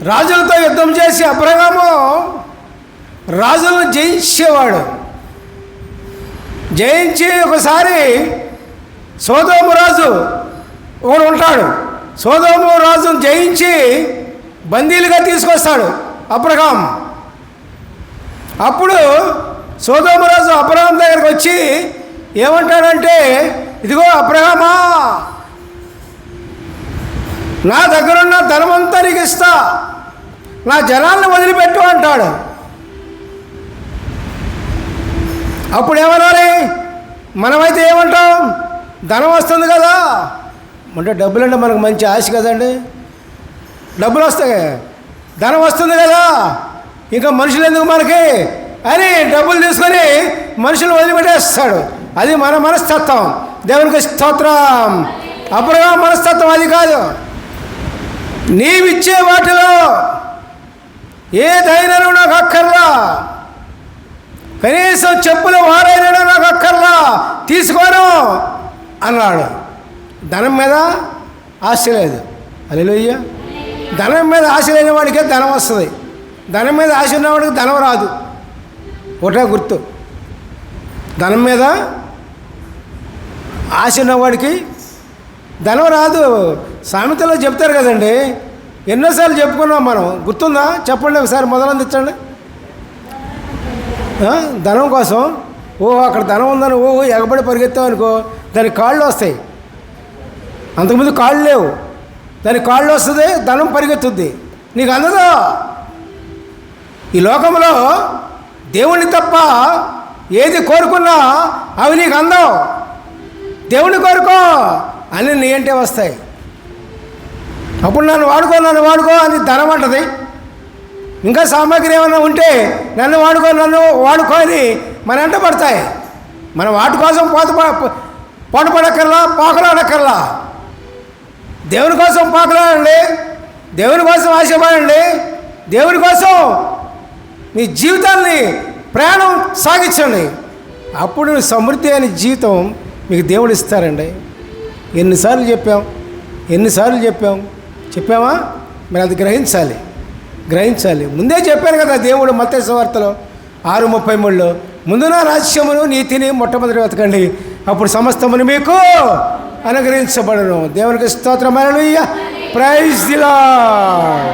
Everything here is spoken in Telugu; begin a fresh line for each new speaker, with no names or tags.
రాజులతో యుద్ధం చేసి అబ్రహాము రాజులను జయించేవాడు. జయించి ఒకసారి సొదొమ రాజు ఒకడు ఉంటాడు. సొదొమ రాజును జయించి బందీలుగా తీసుకొస్తాడు అబ్రహాం. అప్పుడు సొదొమ రాజు అబ్రహాం దగ్గరికి వచ్చి ఏమంటాడంటే, ఇదిగో అబ్రహామా, నా దగ్గరున్న ధనమంతా నీకు ఇస్తా, నా జనాలను వదిలిపెట్టు అంటాడు. అప్పుడు ఏమనాలి? మనమైతే ఏమంటాం? ధనం వస్తుంది కదా అంటే, డబ్బులు అంటే మనకు మంచి ఆశ కదండి. డబ్బులు వస్తాయి, ధనం వస్తుంది కదా, ఇంకా మనుషులు ఎందుకు మనకి అని డబ్బులు తీసుకొని మనుషులు వదిలిపెట్టేస్తాడు. అది మన మనస్తత్వం. దేవునికి స్తోత్రం. అబ్రహాం మనస్తత్వం అది కాదు. నీవిచ్చే వాటిలో ఏదైనా నాకు అక్కర్లా, కనీసం చెప్పుల వారైనా నాకు అక్కర్లా, తీసుకోను అన్నాడు. ధనం మీద ఆశ లేదు. హల్లెలూయా. ధనం మీద ఆశ లేని వాడికే ధనం వస్తుంది. ధనం మీద ఆశ ఉన్నవాడికి ధనం రాదు. ఒకటే గుర్తు, ధనం మీద ఆశ ఉన్నవాడికి ధనం రాదు. సామెతలో చెప్తారు కదండి, ఎన్నోసార్లు చెప్పుకున్నాం మనం, గుర్తుందా? చెప్పండి ఒకసారి, మొదలందించండి. ధనం కోసం అక్కడ ధనం ఉందని ఎగబడి పరిగెత్తావు అనుకో, దానికి కాళ్ళు వస్తాయి. అంతకుముందు కాళ్ళు లేవు, దానికి కాళ్ళు వస్తుంది, ధనం పరిగెత్తుద్ది, నీకు అందదు. ఈ లోకంలో దేవుణ్ణి తప్ప ఏది కోరుకున్నా అవి నీకు అందవు. దేవుని కోరుకో అని నీ అంటే వస్తాయి. అప్పుడు నన్ను వాడుకో అని ధనం అంటది. ఇంకా సామాగ్రి ఏమైనా ఉంటే నన్ను వాడుకో అని మన వెంట పడతాయి. మనం వాటి కోసం పోటపడక్కర్లా, పాకులాడక్కర్లా. దేవుని కోసం పాకులాడండి, దేవుని కోసం ఆశపడండి, దేవుని కోసం మీ జీవితాన్ని ప్రయాణం సాగించండి. అప్పుడు సమృద్ధి అయిన జీవితం మీకు దేవుడు ఇస్తారండి. ఎన్నిసార్లు చెప్పామా? మరి అది గ్రహించాలి. ముందే చెప్పాను కదా దేవుడు మత్తయి సువార్తలో 6:33లో, ముందు నా రాజ్యమును నీతిని మొట్టమొదటి వెతకండి, అప్పుడు సమస్తమును మీకు అనుగ్రహించబడును. దేవునికి స్తోత్రం. హల్లెలూయా. Praise the lord.